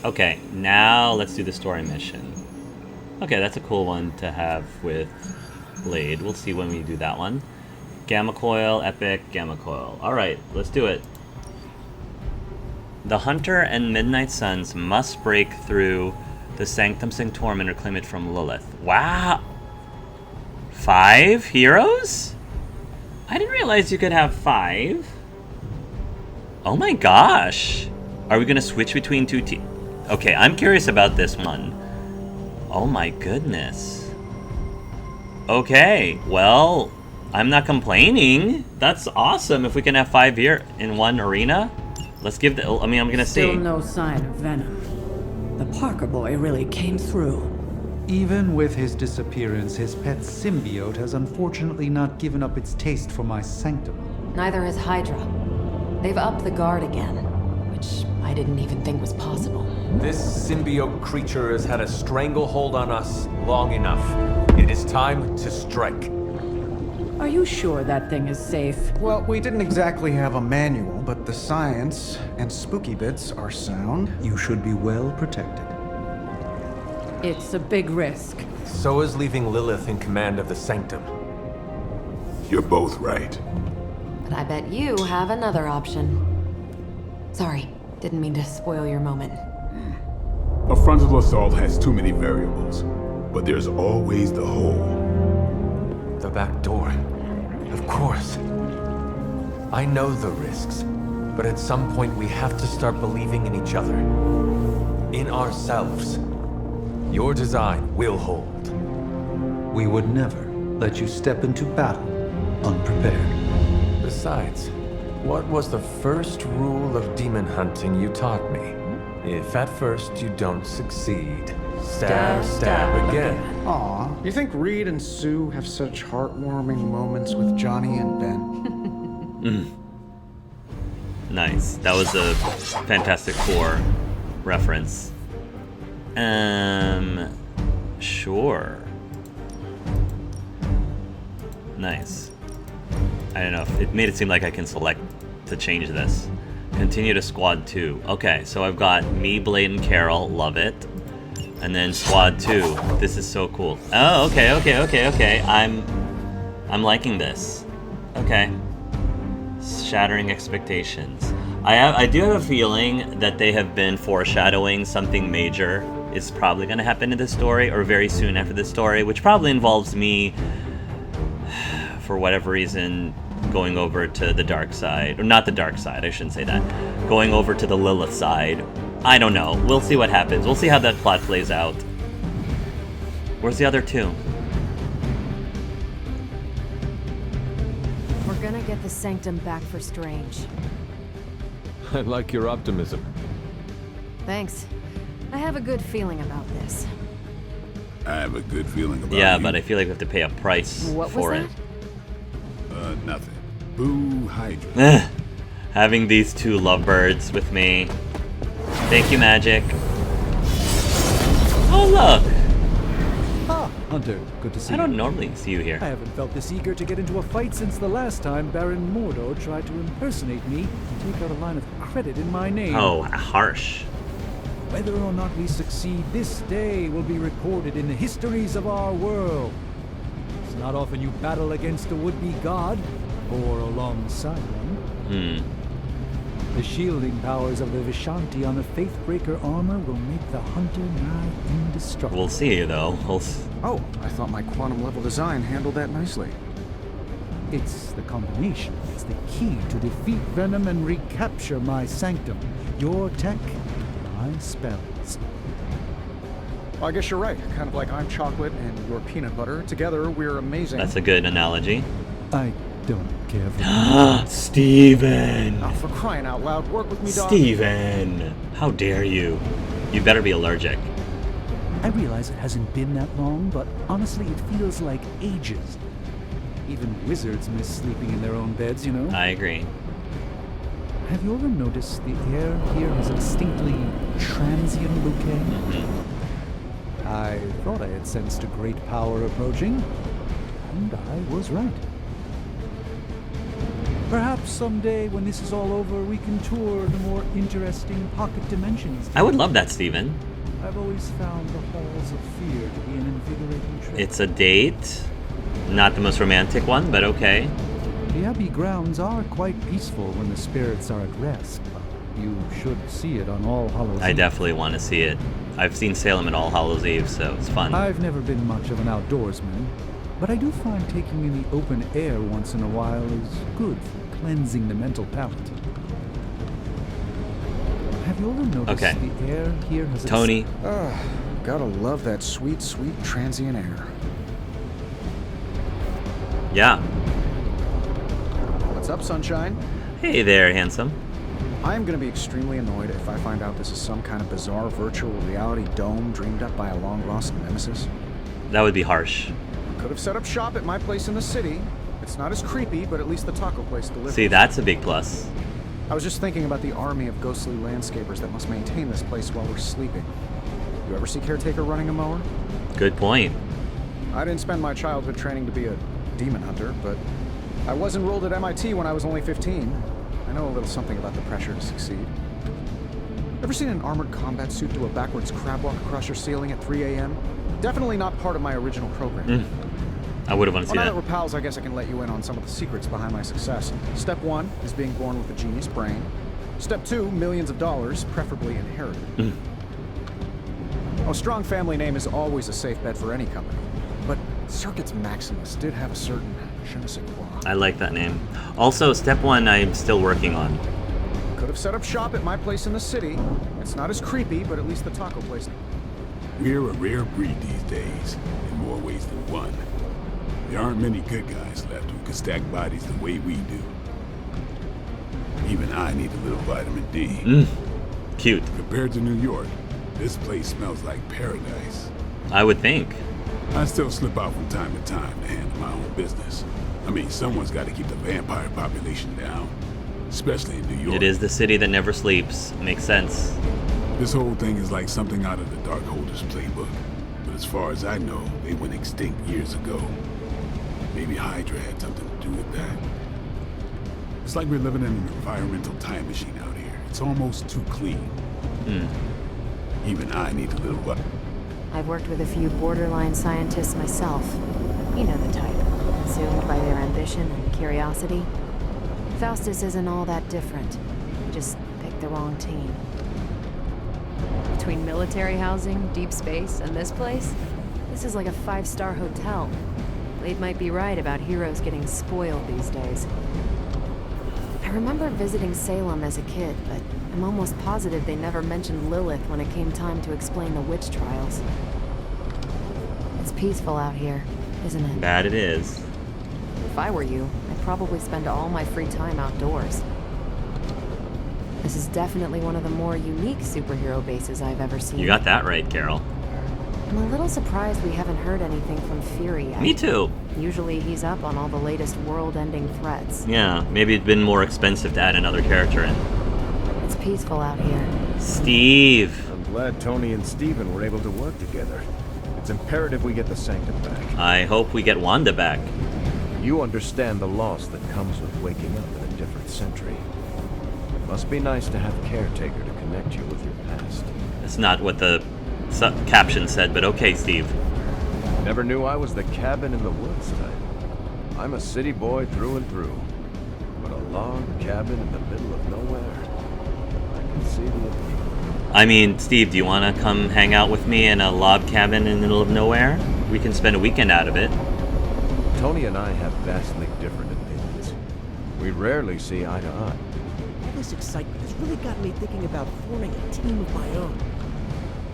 Okay, now let's do the story mission. Okay, that's a cool one to have with Blade. We'll see when we do that one. Gamma Coil, Epic, Gamma Coil. Alright, let's do it. The Hunter and Midnight Suns must break through the Sanctum Sanctorum and reclaim it from Lilith. Wow! 5 heroes? I didn't realize you could have 5. Oh my gosh! Are we gonna switch between two teams? Okay, I'm curious about this one. Oh my goodness. Okay, well, I'm not complaining. That's awesome if we can have 5 here in one arena. Let's give the, I mean, I'm gonna see. Still no sign of Venom. The Parker boy really came through. Even with his disappearance, his pet symbiote has unfortunately not given up its taste for my sanctum. Neither has Hydra. They've upped the guard again, which I didn't even think was possible. This symbiote creature has had a stranglehold on us long enough. It is time to strike. Are you sure that thing is safe? Well, we didn't exactly have a manual, but the science and spooky bits are sound. You should be well protected. It's a big risk. So is leaving Lilith in command of the Sanctum. You're both right. But I bet you have another option. Sorry, didn't mean to spoil your moment. A frontal assault has too many variables, but there's always the hole. The back door. Of course. I know the risks, but at some point we have to start believing in each other. In ourselves. Your design will hold. We would never let you step into battle unprepared. Besides, what was the first rule of demon hunting you taught me? If at first you don't succeed, stab again. Aw, you think Reed and Sue have such heartwarming moments with Johnny and Ben? Nice. That was a Fantastic Four reference. Sure. Nice. I don't know. It made it seem like I can select to change this. Continue to Squad 2. Okay, so I've got me, Blade, and Carol. Love it. And then Squad 2. This is so cool. Oh, okay. I'm liking this. Okay. Shattering expectations. I do have a feeling that they have been foreshadowing something major is probably going to happen in this story, or very soon after this story, which probably involves me, for whatever reason, going over to the dark side. Or not the dark side, I shouldn't say that. Going over to the Lilith side. I don't know. We'll see what happens. We'll see how that plot plays out. Where's the other two? We're gonna get the Sanctum back for Strange. I like your optimism. Thanks. I have a good feeling about this. I have a good feeling about Yeah, you. but I feel like we have to pay a price What for was it. that? Nothing. Boo Hydra. Having these two lovebirds with me. Thank you, Magic. Oh, look! Ah, Hunter, good to see I you. don't normally see you I here. haven't felt this eager to get into a fight since the last time Baron Mordo tried to impersonate me and take out a line of credit in my name. Oh, harsh. Whether or not we succeed, this day will be recorded in the histories of our world. It's not often you battle against a would-be god, or alongside one. The shielding powers of the Vishanti on the Faithbreaker armor will make the Hunter nigh indestructible. We'll see, though. Oh, I thought my quantum level design handled that nicely. It's the combination that's the key to defeat Venom and recapture my sanctum. Your tech, my spells. Well, I guess you're right. Kind of like I'm chocolate and you're peanut butter. Together, we're amazing. That's a good analogy. I don't care for Steven! Oh, for crying out loud, work with me, Doc. Steven! How dare you? You better be allergic. I realize it hasn't been that long, but honestly, it feels like ages. Even wizards miss sleeping in their own beds, you know? I agree. Have you ever noticed the air here has a distinctly transient bouquet? I thought I had sensed a great power approaching, and I was right. Perhaps someday, when this is all over, we can tour the more interesting pocket dimensions. I would love that, Steven. I've always found the halls of fear to be an invigorating trip. It's a date. Not the most romantic one, but okay. The Abbey grounds are quite peaceful when the spirits are at rest. You should see it on All Hallows I Eve. definitely want to see it. I've seen Salem at All Hallows Eve, so it's fun. I've never been much of an outdoorsman, but I do find taking in the open air once in a while is good for cleansing the mental palate. Have you ever noticed Okay. the air here has Tony, Gotta love that sweet, sweet transient air. yeah. What's up, sunshine? Hey there, handsome. I am gonna be extremely annoyed if I find out this is some kind of bizarre virtual reality dome dreamed up by a long-lost nemesis. That would be harsh. Could have set up shop at my place in the city. It's not as creepy, but at least the taco place delivers. See, that's a big plus. I was just thinking about the army of ghostly landscapers that must maintain this place while we're sleeping. You ever see Caretaker running a mower? Good point. I didn't spend my childhood training to be a demon hunter, but I was enrolled at MIT when I was only 15. I know a little something about the pressure to succeed. Ever seen an armored combat suit do a backwards crab walk across your ceiling at 3 a.m.? Definitely not part of my original program. I would have wanted to Well, see now that that. we're pals, I guess I can let you in on some of the secrets behind my success. Step 1 is being born with a genius brain. Step 2, millions of dollars, preferably inherited. A strong family name is always a safe bet for any company. But Circuits Maximus did have a certain je ne sais quoi. I like that name. Also, step 1 I'm still working on. Could have set up shop at my place in the city. It's not as creepy, but at least the taco place. We're a rare breed these days, in more ways than one. There aren't many good guys left who can stack bodies the way we do. Even I need a little vitamin D. Cute. Compared to New York, this place smells like paradise. I would think. I still slip out from time to time to handle my own business. I mean, someone's got to keep the vampire population down, especially in New York. It is the city that never sleeps. Makes sense. This whole thing is like something out of the Darkholders playbook. But as far as I know, they went extinct years ago. Maybe Hydra had something to do with that. It's like we're living in an environmental time machine out here. It's almost too clean. Even I need a little... I've worked with a few borderline scientists myself. You know the type. Consumed by their ambition and curiosity. Faustus isn't all that different. He just picked the wrong team. Between military housing, deep space, and this place, this is like a 5-star hotel. Blade might be right about heroes getting spoiled these days. I remember visiting Salem as a kid, but I'm almost positive they never mentioned Lilith when it came time to explain the witch trials. It's peaceful out here, isn't it? That it is. If I were you, I'd probably spend all my free time outdoors. This is definitely one of the more unique superhero bases I've ever seen. You got that right, Carol. I'm a little surprised we haven't heard anything from Fury yet. Me too. Usually he's up on all the latest world-ending threats. Yeah, maybe it'd been more expensive to add another character in. It's peaceful out here. Steve. I'm glad Tony and Steven were able to work together. It's imperative we get the Sanctum back. I hope we get Wanda back. You understand the loss that comes with waking up in a different century. It must be nice to have Caretaker to connect you with your past. That's not what the caption said, but okay, Steve. Never knew I was the cabin in the woods type. I'm a city boy through and through. But a log cabin in the middle of nowhere. I can see the appeal. I mean, Steve, do you want to come hang out with me in a log cabin in the middle of nowhere? We can spend a weekend out of it. Tony and I have vastly different opinions. We rarely see eye to eye. All this excitement has really got me thinking about forming a team of my own.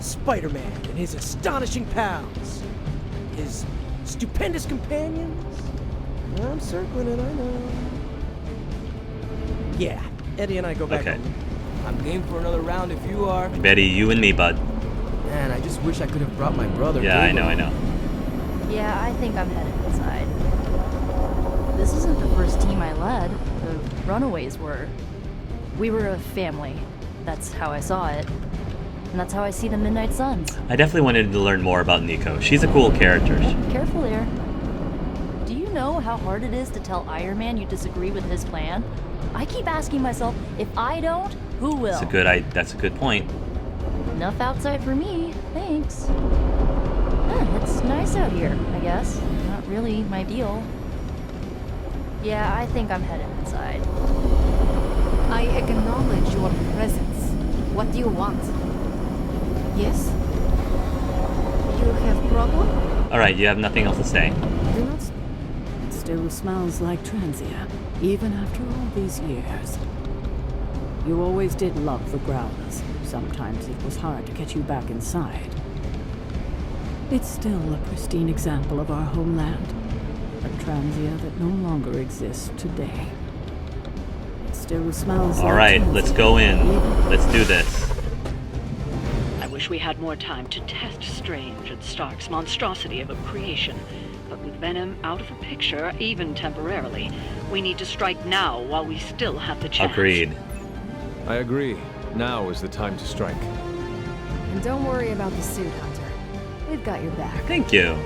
Spider-Man and his astonishing pals. His stupendous companions. I'm circling it, I know. Yeah, Eddie and I go back. Okay. I'm game for another round if you are. Betty, you and me, bud. Man, I just wish I could have brought my brother. Yeah, I Gabriel. know. Yeah, I think I'm headed inside. This isn't the first team I led. The Runaways were. We were a family. That's how I saw it. And that's how I see the Midnight Suns. I definitely wanted to learn more about Nico. She's a cool character. Careful here. Do you you know how hard it is to tell Iron Man you disagree with his plan? I keep asking myself, if I don't, who will? That's a good point. Enough outside for me, thanks. It's nice out here, I guess. Not really my deal. Yeah, I think I'm headed inside. I acknowledge your presence. What do you want? Yes? You have problem? Alright, you have nothing else to say. Do not. It still smells like Transia, even after all these years. You always did love the Growlers. Sometimes it was hard to get you back inside. It's still a pristine example of our homeland. A Transia that no longer exists today. It still smells like Alright, Transia. let's go in. Let's do this. I wish we had more time to test Strange and Stark's monstrosity of a creation. But with Venom out of the picture, even temporarily, we need to strike now while we still have the chance. Agreed. I agree. Now is the time to strike. And don't worry about the suit, Hunter. We've got your back. Thank you.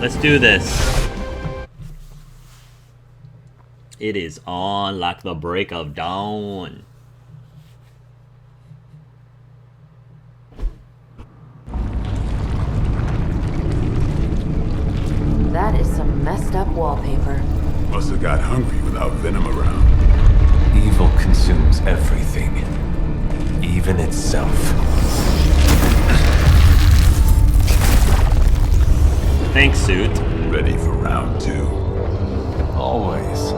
Let's do this. It is on like the break of dawn. That is some messed up wallpaper. Must have got hungry without Venom around. Evil consumes everything, even itself. Thanks, suit. Ready for round 2. Always.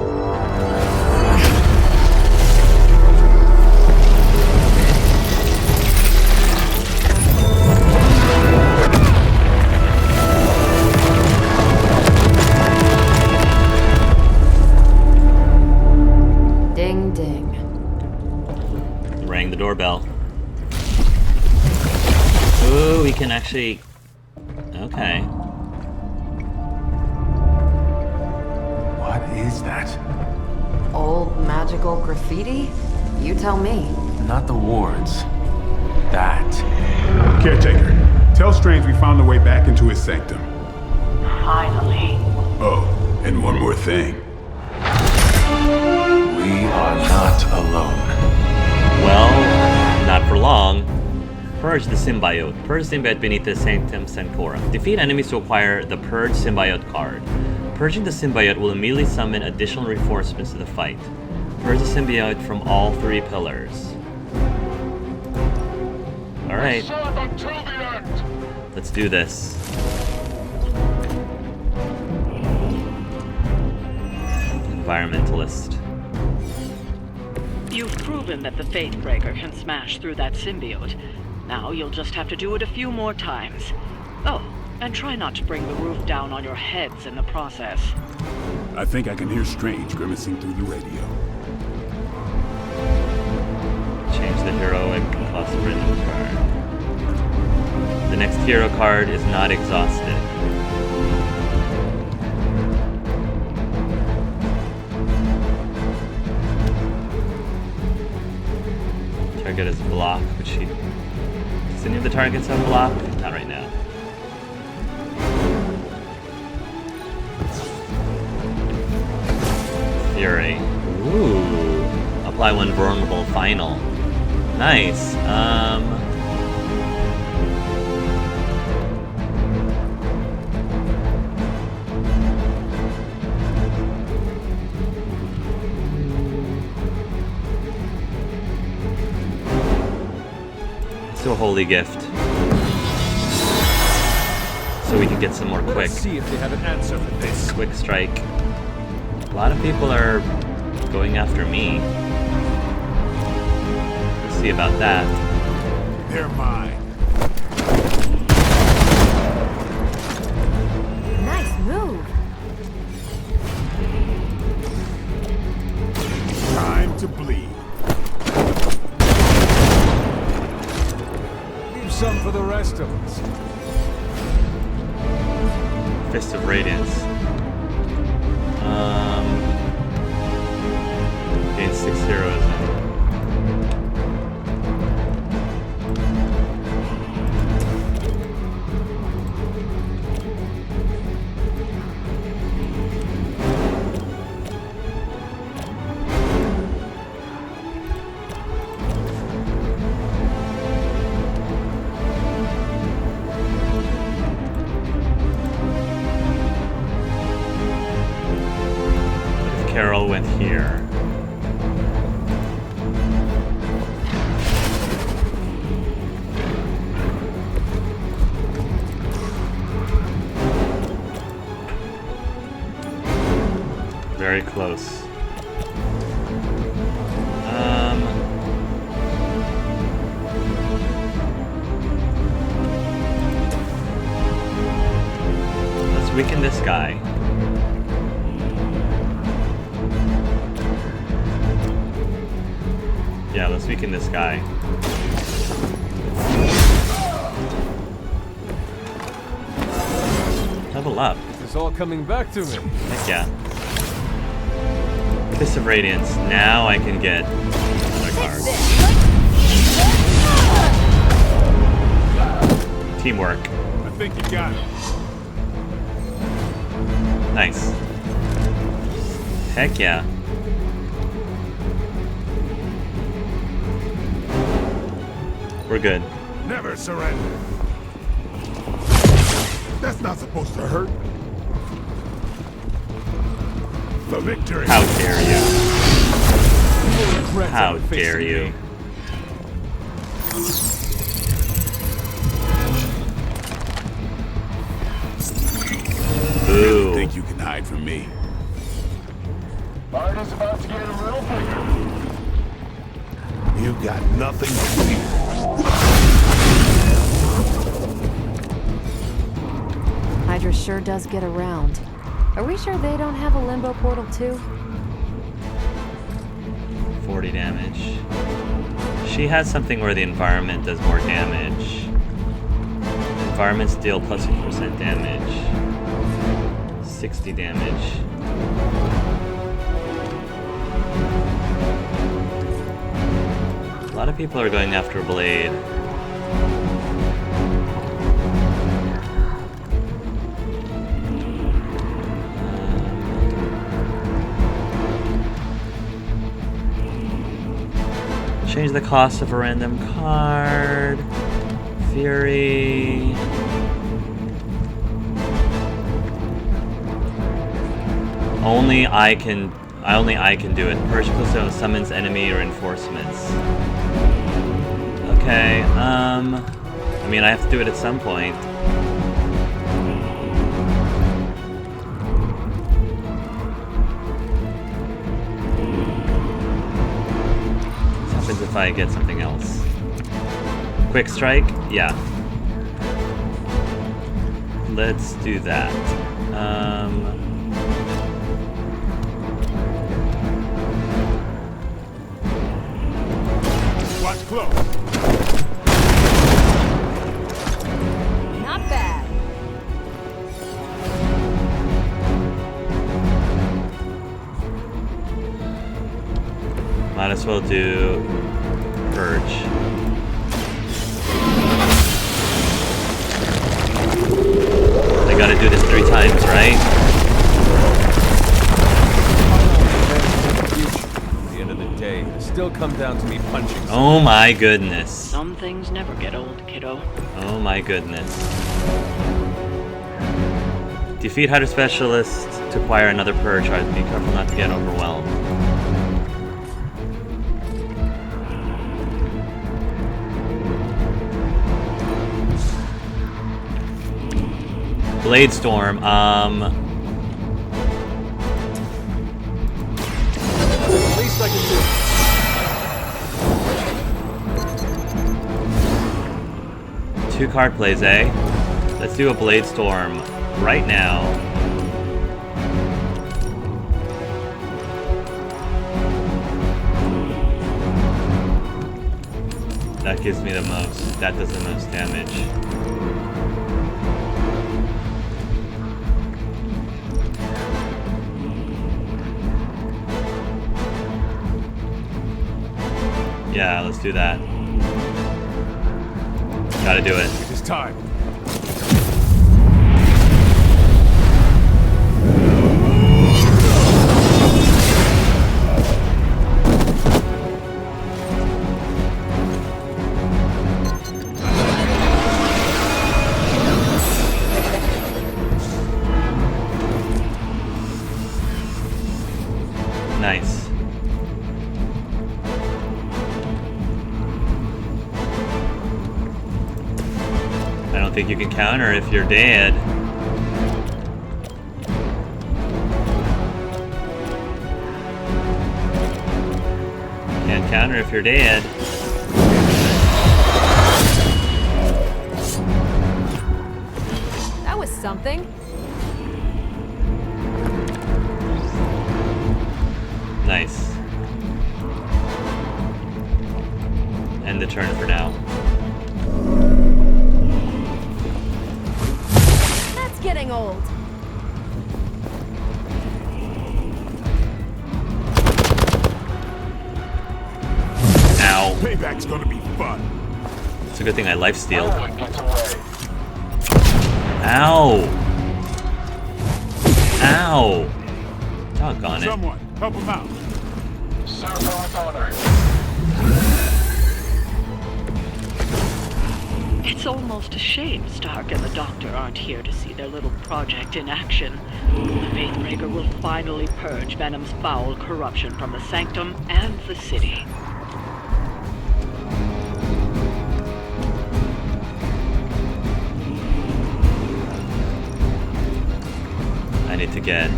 Ding ding. Rang the doorbell. Ooh, we can actually... Okay. What is that? Old magical graffiti? You tell me. Not the wards. That. Caretaker, tell Strange we found the way back into his sanctum. Finally. Oh, and one more thing. We are not alone. Well, not for long. Purge the symbiote. Purge the symbiote beneath the Sanctum Sanctorum. Defeat enemies to acquire the Purge symbiote card. Purging the symbiote will immediately summon additional reinforcements to the fight. Purge the symbiote from all 3 pillars. Alright. Let's do this. Environmentalist. You've proven that the Faithbreaker can smash through that symbiote. Now you'll just have to do it a few more times. Oh, and try not to bring the roof down on your heads in the process. I think I can hear Strange grimacing through the radio. Change the heroic plus random card. The next hero card is not exhausted. Target is block, which he... Does any of the targets have block? Not right now. Fury. Ooh. Apply one vulnerable final. Nice. Let's do a holy gift. So we can get some more quick. Let's see if they have an answer for this. Quick strike. A lot of people are going after me. Let's see about that. They're mine. Nice move. Time to bleed. Leave some for the rest of us. Fist of Radiance. Gain 6 heroism. very close. Let's weaken this guy. Yeah, let's weaken this guy. Level up. It's all coming back to me. Heck yeah. Kiss of Radiance. Now I can get another card. Teamwork. I think you got it. Nice. Heck yeah. We're good. Never surrender. That's not supposed to hurt. For victory. How dare you? How dare you? Boo. Think you can hide from me? Fight is about to get a little bigger. You got nothing to fear. Hydra sure does get around. Are we sure they don't have a limbo portal too? 40 damage. She has something where the environment does more damage. Environments deal plus 6% damage. 60 damage. A lot of people are going after Blade. Change the cost of a random card. Fury. Only I can do it. Purchase zone summons enemy reinforcements. Okay, I mean I have to do it at some point. What happens if I get something else? Quick strike? Yeah. Let's do that. Watch close. Not bad. Might as well do Purge. I gotta do this 3 times, right? At the end of the day, it still come down to me punching. Oh my goodness. Some things never get old, kiddo. Oh my goodness. Defeat Hydra Specialist to acquire another Purge. Try to be careful not to get overwhelmed. Blade Storm, At least I can do. 2 card plays, eh? Let's do a Blade Storm right now. That gives me the most. That does the most damage. Yeah, let's do that. Gotta do it. It's time. Nice. I don't think you can counter if you're dead. counter if you're dead. That was something. Nice. End the turn for now. That's getting old. Ow. Payback's gonna be fun. It's a good thing I lifestealed. Ow! Ow! Doggone it. Someone, help him out. It's almost a shame Stark and the Doctor aren't here to see their little project in action. The Faithbreaker will finally purge Venom's foul corruption from the Sanctum and the city. I need to get...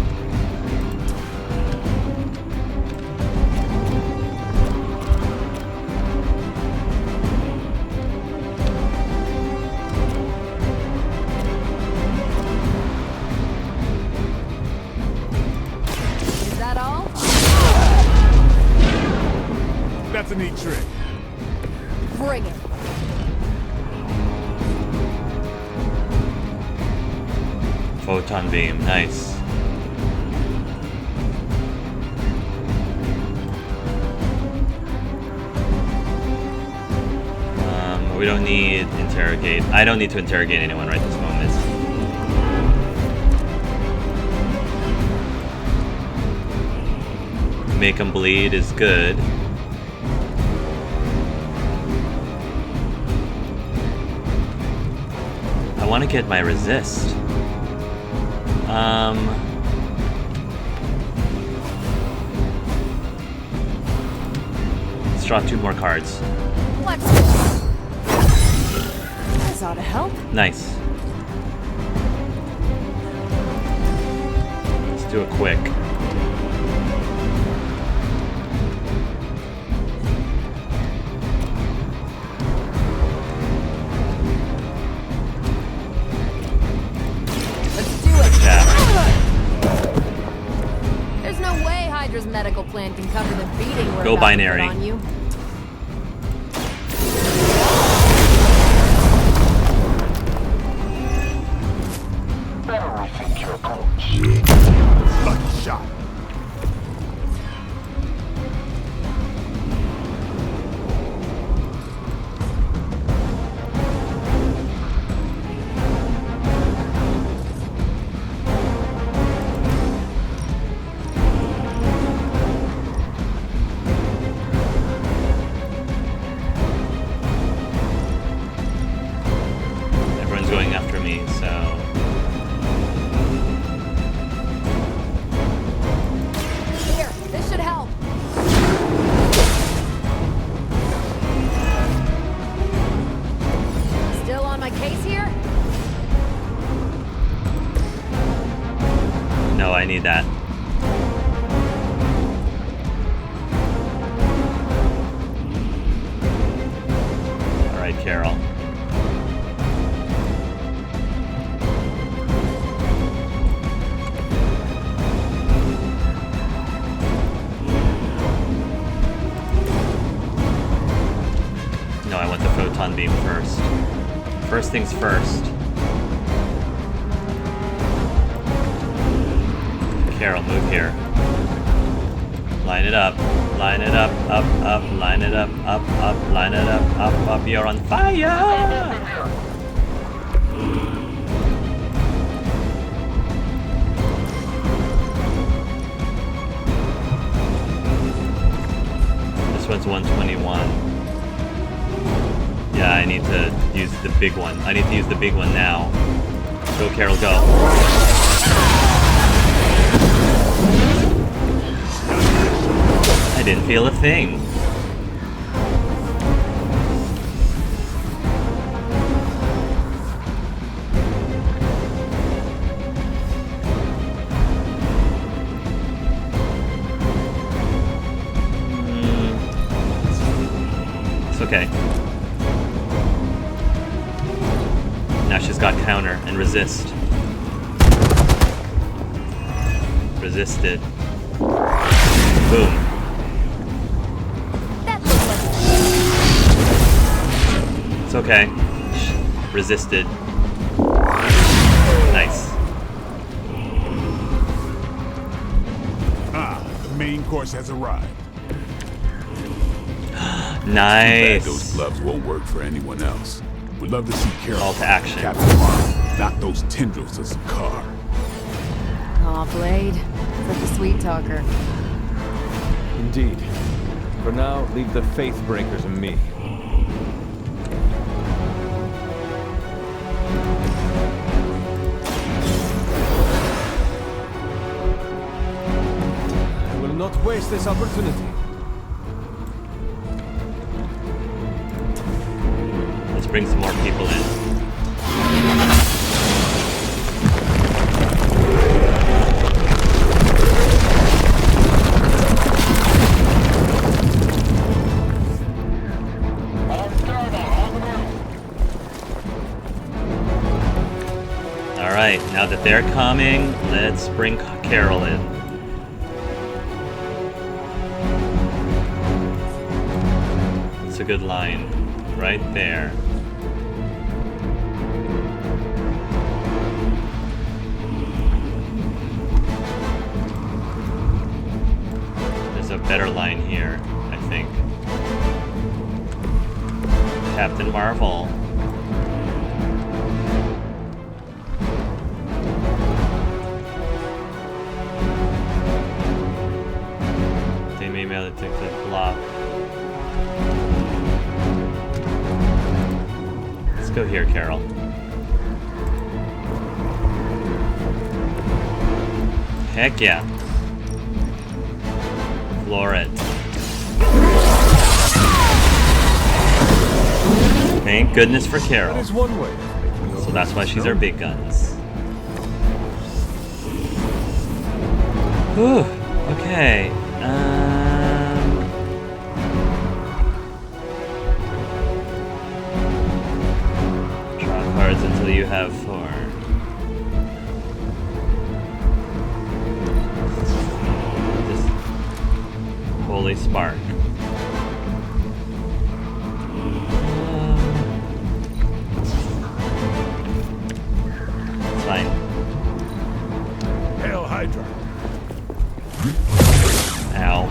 Is that all? That's a neat trick. Bring it. Photon beam, nice. We don't need interrogate. I don't need to interrogate anyone right this moment. Make them bleed is good. I want to get my resist. Let's draw 2 more cards. Let's go. This ought to help. Nice. Let's do it quick. Let's do it. Yeah. There's no way Hydra's medical plan can cover the beating we're Go about binary. to put on you. Better rethink your approach. Lucky shot. Everyone's going after me, so... Here, this should help. Still on my case here? No, I need that. Alright, Carol. No, I want the photon beam first. First things first. Carol, move here. Line it up. Line it up, up. Line it up, up. Line it up, up. You're on fire! This one's 121. Yeah, I need to use the big one. I need to use the big one now. Go, Carol, go. I didn't feel a thing. Okay. Now she's got counter and resist. Resisted. Boom. It's okay. Resisted. Nice. The main course has arrived. Nice. Those gloves won't work for anyone else. We'd love to see Carol. Call to action. Captain Marvel. Knock those tendrils of Sakaar. Aw, Blade. Such a sweet talker. Indeed. For now, leave the Faith Breakers and me. I will not waste this opportunity. Let's bring some more people in. Alright, now that they're coming, let's bring Carol in. It's a good line. Right there. There's a better line here, I think. Captain Marvel. They may be able to take the block. Let's go here, Carol. Heck yeah. Floor it. Thank goodness for Carol. That is one way. So that's why she's our big guns. Whew. Okay. Draw cards until you have 4. Just Holy Spark. It's fine. Hail Hydra. Ow.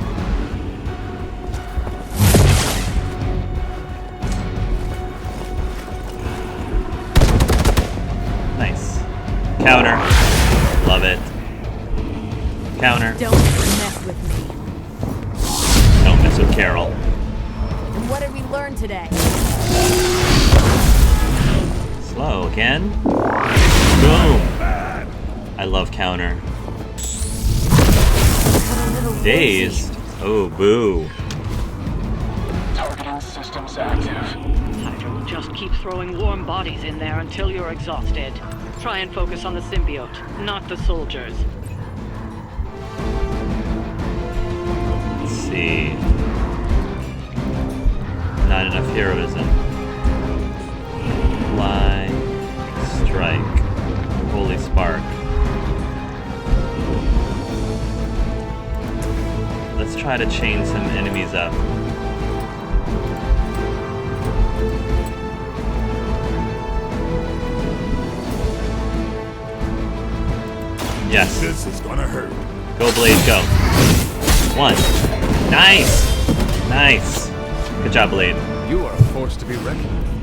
Nice. Counter. Love it. Counter. Don't mess with me. Don't mess with Carol. And what did we learn today? Slow again. Boom. I love counter. Dazed. Oh, boo. Targeting systems active. Hydra will just keep throwing warm bodies in there until you're exhausted. Try and focus on the symbiote, not the soldiers. Let's see. Not enough heroism. Fly. Strike. Holy Spark. Let's try to chain some enemies up. Yes. This is gonna hurt. Go, Blade, go. 1. Nice! Nice. Good job, Blade. You are a force to be reckoned with.